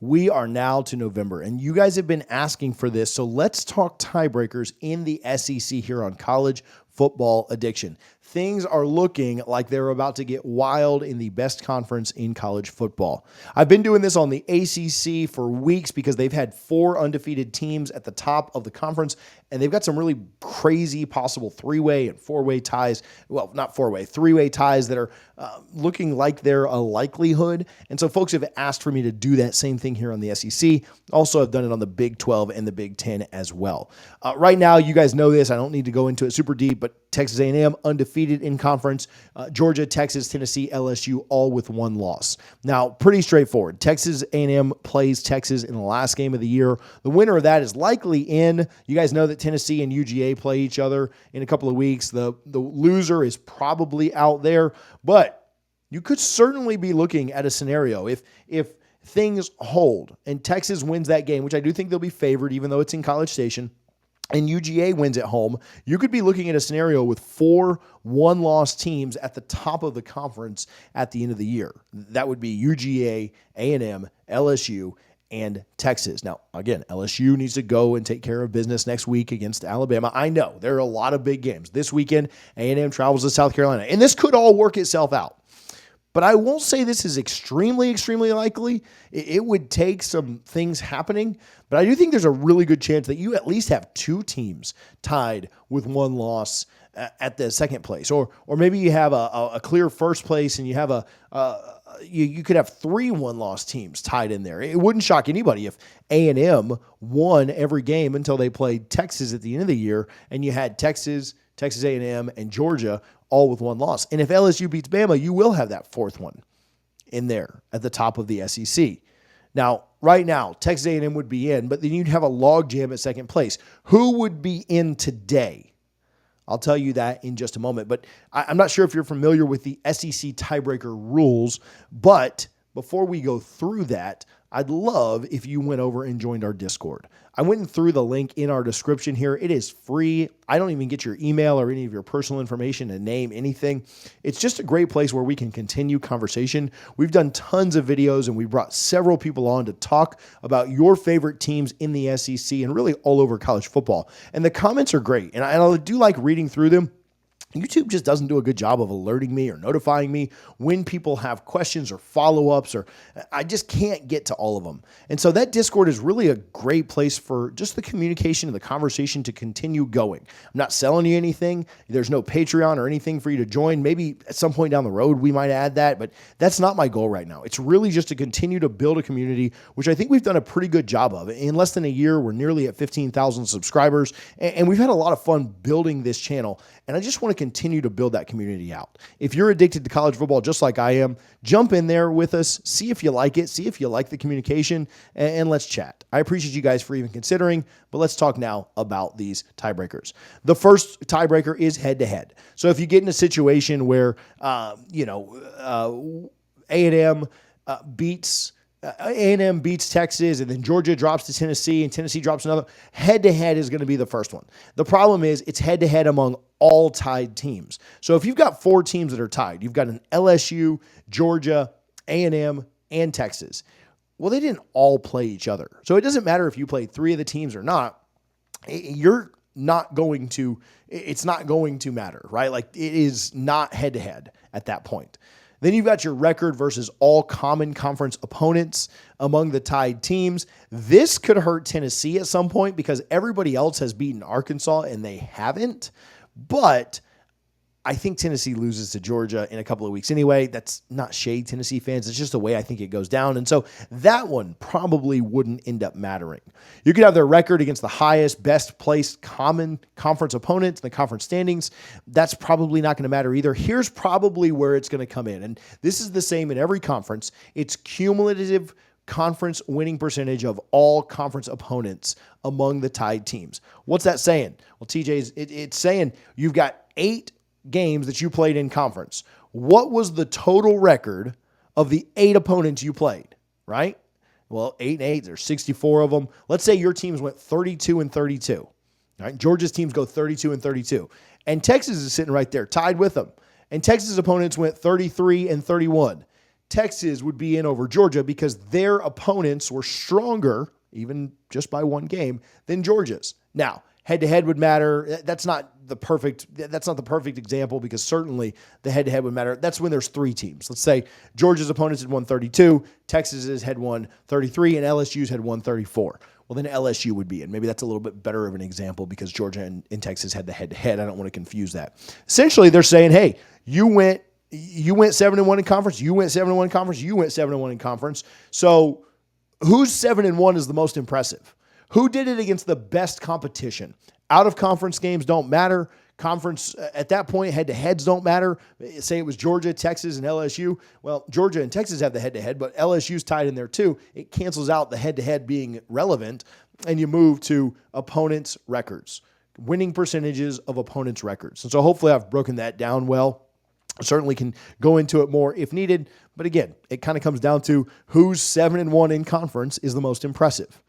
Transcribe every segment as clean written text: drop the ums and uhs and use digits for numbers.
we are now to November, and you guys have been asking for this, so let's talk tiebreakers in the SEC here on College Football Addiction. Things are looking like they're about to get wild in the best conference in college football. I've been doing this on the ACC for weeks because they've had 4 undefeated teams at the top of the conference, and they've got some really crazy possible 3-way and 4-way ties. Well, not 4-way, 3-way ties that are looking like they're a likelihood. And so folks have asked for me to do that same thing here on the SEC. Also, I've done it on the Big 12 and the Big 10 as well. Right now, you guys know this. I don't need to go into it super deep, but Texas A&M undefeated in conference. Georgia, Texas, Tennessee, LSU, all with 1 loss. Now, pretty straightforward. Texas A&M plays Texas in the last game of the year. The winner of that is likely in. You guys know that Tennessee and UGA play each other in a couple of weeks. The loser is probably out there, but you could certainly be looking at a scenario if things hold and Texas wins that game, which I do think they'll be favored even though it's in College Station, and UGA wins at home, you could be looking at a scenario with 4 one-loss teams at the top of the conference at the end of the year. That would be UGA, A&M, LSU, and Texas. Now, again, LSU needs to go and take care of business next week against Alabama. I know there are a lot of big games. This weekend, A&M travels to South Carolina, and this could all work itself out. But I won't say this is extremely, extremely likely. It would take some things happening, but I do think there's a really good chance that you at least have 2 teams tied with 1 loss at the second place, or maybe you have a clear first place and you have you could have 3 one-loss teams tied in there. It wouldn't shock anybody if A&M won every game until they played Texas at the end of the year, and you had Texas A&M, and Georgia all with 1 loss. And if LSU beats Bama, you will have that 4th one in there at the top of the SEC. Now, right now, Texas A&M would be in, but then you'd have a logjam at second place. Who would be in today? I'll tell you that in just a moment, but I'm not sure if you're familiar with the SEC tiebreaker rules, but before we go through that, I'd love if you went over and joined our Discord. I went through the link in our description here. It is free. I don't even get your email or any of your personal information, a name, anything. It's just a great place where we can continue conversation. We've done tons of videos, and we brought several people on to talk about your favorite teams in the SEC and really all over college football. And the comments are great, and I do like reading through them. YouTube just doesn't do a good job of alerting me or notifying me when people have questions or follow-ups, or I just can't get to all of them. And so that Discord is really a great place for just the communication and the conversation to continue going. I'm not selling you anything. There's no Patreon or anything for you to join. Maybe at some point down the road we might add that, but that's not my goal right now. It's really just to continue to build a community, which I think we've done a pretty good job of. In less than a year, we're nearly at 15,000 subscribers, and we've had a lot of fun building this channel. And I just want to continue to build that community out. If you're addicted to college football just like I am, jump in there with us, see if you like it, see if you like the communication, and let's chat. I appreciate you guys for even considering, but let's talk now about these tiebreakers. The first tiebreaker is head-to-head. So if you get in a situation where, A&M beats A&M beats Texas, and then Georgia drops to Tennessee, and Tennessee drops another. Head-to-head is going to be the first one. The problem is it's head-to-head among all tied teams. So if you've got 4 teams that are tied, you've got an LSU, Georgia, A&M, and Texas. Well, they didn't all play each other. So it doesn't matter if you play 3 of the teams or not. It's not going to matter, right? Like, it is not head-to-head at that point. Then you've got your record versus all common conference opponents among the tied teams. This could hurt Tennessee at some point because everybody else has beaten Arkansas and they haven't. But I think Tennessee loses to Georgia in a couple of weeks anyway. That's not shade Tennessee fans. It's just the way I think it goes down. And so that one probably wouldn't end up mattering. You could have their record against the highest, best placed common conference opponents in the conference standings. That's probably not going to matter either. Here's probably where it's going to come in. And this is the same in every conference. It's cumulative conference winning percentage of all conference opponents among the tied teams. What's that saying? Well, TJ, it's saying you've got 8 games that you played in conference. What was the total record of the 8 opponents you played, right? Well, 8 and 8, there's 64 of them. Let's say your teams went 32-32. Right? Georgia's teams go 32-32. And Texas is sitting right there, tied with them. And Texas opponents went 33-31. Texas would be in over Georgia because their opponents were stronger, even just by one game, than Georgia's. Now, head-to-head would matter. That's not the perfect example because certainly the head-to-head would matter. That's when there's three teams. Let's say Georgia's opponents had won 32, Texas's had won 33, and LSU's had won 34. Well, then LSU would be in. Maybe that's a little bit better of an example because Georgia and Texas had the head-to-head. I don't want to confuse that. Essentially, they're saying, hey, you went 7-1 in conference, you went 7-1 in conference, you went 7-1 in conference. So who's 7-1 is the most impressive? Who did it against the best competition? Out-of-conference games don't matter. Conference, at that point, head-to-heads don't matter. Say it was Georgia, Texas, and LSU. Well, Georgia and Texas have the head-to-head, but LSU's tied in there too. It cancels out the head-to-head being relevant, and you move to opponents' records, winning percentages of opponents' records. And so hopefully I've broken that down well. I certainly can go into it more if needed. But again, it kind of comes down to who's 7-1 in conference is the most impressive.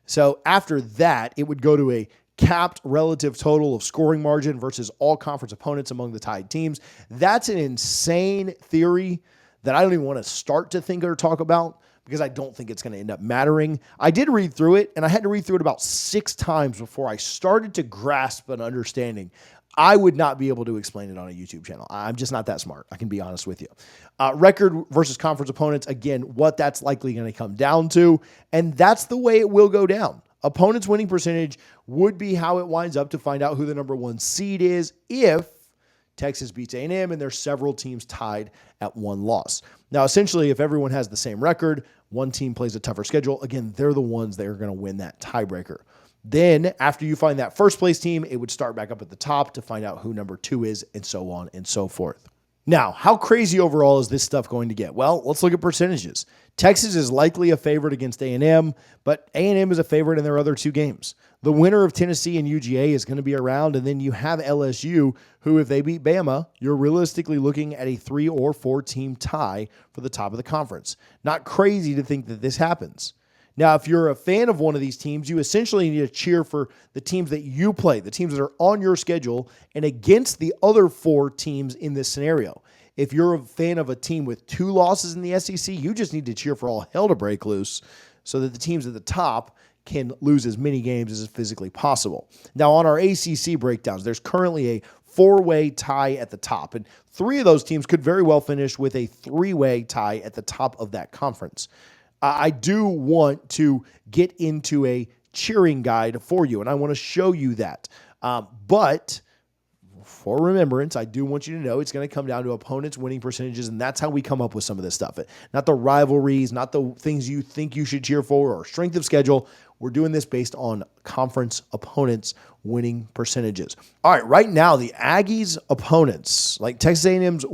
So after that, it would go to a capped relative total of scoring margin versus all conference opponents among the tied teams. That's an insane theory that I don't even want to start to think or talk about because I don't think it's going to end up mattering. I did read through it, and I had to read through it about 6 times before I started to grasp an understanding. I would not be able to explain it on a YouTube channel. I'm just not that smart. I can be honest with you. Record versus conference opponents, again, what that's likely going to come down to, and that's the way it will go down. Opponents' winning percentage would be how it winds up to find out who the number 1 seed is if Texas beats A&M and there's several teams tied at 1 loss. Now, essentially, if everyone has the same record, one team plays a tougher schedule, again, they're the ones that are going to win that tiebreaker. Then, after you find that first place team, it would start back up at the top to find out who number 2 is, and so on and so forth. Now, how crazy overall is this stuff going to get? Well, let's look at percentages. Texas is likely a favorite against A&M, but A&M is a favorite in their other 2 games. The winner of Tennessee and UGA is going to be around, and then you have LSU, who, if they beat Bama, you're realistically looking at a 3 or 4 team tie for the top of the conference. Not crazy to think that this happens. Now, if you're a fan of one of these teams, you essentially need to cheer for the teams that you play, the teams that are on your schedule, and against the other 4 teams in this scenario. If you're a fan of a team with 2 losses in the SEC, you just need to cheer for all hell to break loose so that the teams at the top can lose as many games as is physically possible. Now, on our ACC breakdowns, there's currently a 4-way tie at the top, and 3 of those teams could very well finish with a 3-way tie at the top of that conference. I do want to get into a cheering guide for you, and I want to show you that. But for remembrance, I do want you to know it's going to come down to opponents' winning percentages, and that's how we come up with some of this stuff. Not the rivalries, not the things you think you should cheer for or strength of schedule. We're doing this based on conference opponents' winning percentages. All right, right now, the Aggies' opponents, like Texas A&M's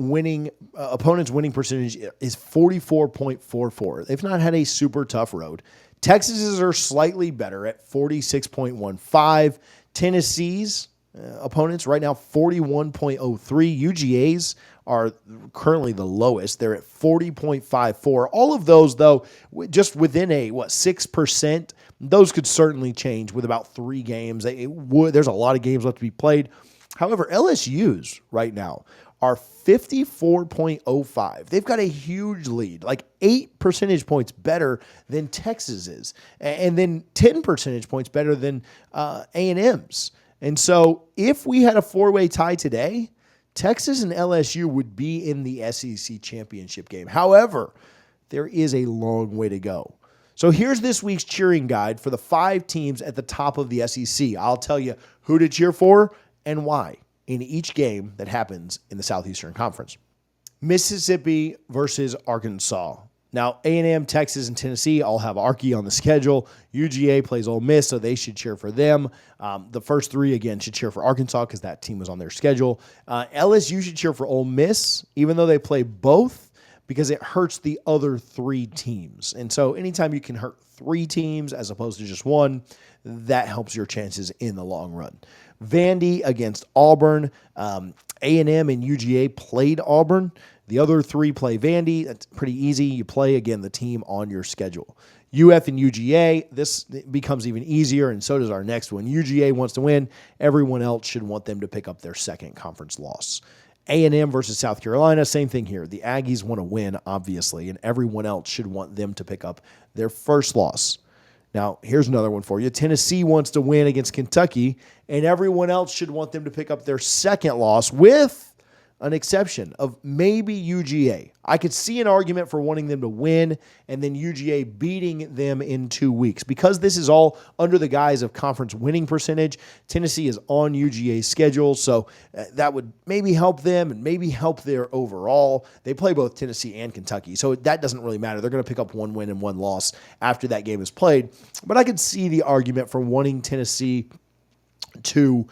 opponents' winning percentage is 44.44. They've not had a super tough road. Texas's are slightly better at 46.15. Tennessee's opponents right now 41.03. UGA's are currently the lowest. They're at 40.54. All of those, though, just within a 6%. Those could certainly change with about 3 games. There's a lot of games left to be played. However, LSU's right now are 54.05. They've got a huge lead, like 8 percentage points better than Texas is, and then 10 percentage points better than A&M's. And so if we had a 4-way tie today, Texas and LSU would be in the SEC championship game. However, there is a long way to go. So here's this week's cheering guide for the 5 teams at the top of the SEC. I'll tell you who to cheer for and why in each game that happens in the Southeastern Conference. Mississippi versus Arkansas. Now, A&M, Texas, and Tennessee all have Arky on the schedule. UGA plays Ole Miss, so they should cheer for them. The first 3, again, should cheer for Arkansas because that team was on their schedule. LSU should cheer for Ole Miss, even though they play both, because it hurts the other 3 teams. And so anytime you can hurt 3 teams as opposed to just 1, that helps your chances in the long run. Vandy against Auburn. A&M and UGA played Auburn. The other 3 play Vandy. That's pretty easy. You play, again, the team on your schedule. UF and UGA, this becomes even easier, and so does our next one. UGA wants to win. Everyone else should want them to pick up their second conference loss. A&M versus South Carolina, same thing here. The Aggies want to win, obviously, and everyone else should want them to pick up their first loss. Now, here's another one for you. Tennessee wants to win against Kentucky, and everyone else should want them to pick up their second loss, with an exception of maybe UGA. I could see an argument for wanting them to win and then UGA beating them in 2 weeks. Because this is all under the guise of conference winning percentage, Tennessee is on UGA's schedule, so that would maybe help them and maybe help their overall. They play both Tennessee and Kentucky, so that doesn't really matter. They're going to pick up one win and one loss after that game is played. But I could see the argument for wanting Tennessee to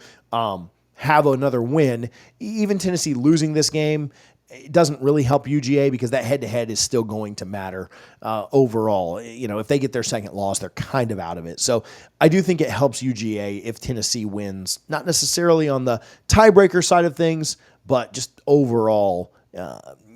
have another win. Even Tennessee losing this game, it doesn't really help UGA because that head-to-head is still going to matter overall. If they get their second loss, they're kind of out of it. So I do think it helps UGA if Tennessee wins, not necessarily on the tiebreaker side of things, but just overall,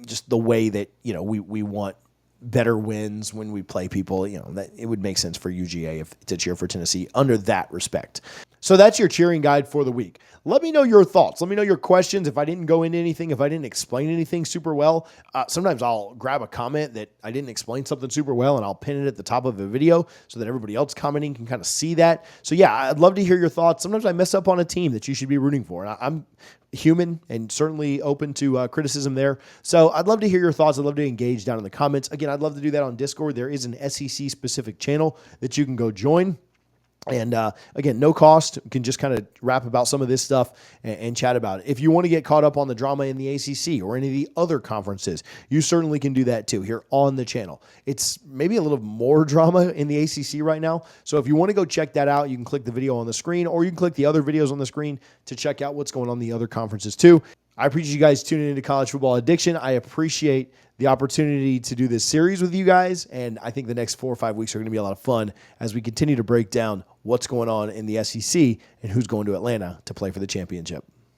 just the way that, we want better wins when we play people, that it would make sense for UGA to cheer for Tennessee under that respect. So that's your cheering guide for the week. Let me know your thoughts. Let me know your questions. If I didn't go into anything, if I didn't explain anything super well, sometimes I'll grab a comment that I didn't explain something super well and I'll pin it at the top of a video so that everybody else commenting can kind of see that. So yeah, I'd love to hear your thoughts. Sometimes I mess up on a team that you should be rooting for. And I'm human and certainly open to criticism there. So I'd love to hear your thoughts. I'd love to engage down in the comments. Again, I'd love to do that on Discord. There is an SEC specific channel that you can go join. And again, no cost. You can just kind of rap about some of this stuff and chat about it. If you want to get caught up on the drama in the ACC or any of the other conferences, you certainly can do that too here on the channel. It's maybe a little more drama in the ACC right now. So if you want to go check that out, you can click the video on the screen, or you can click the other videos on the screen to check out what's going on in the other conferences too. I appreciate you guys tuning into College Football Addiction. I appreciate the opportunity to do this series with you guys, and I think the next 4 or 5 weeks are going to be a lot of fun as we continue to break down what's going on in the SEC and who's going to Atlanta to play for the championship.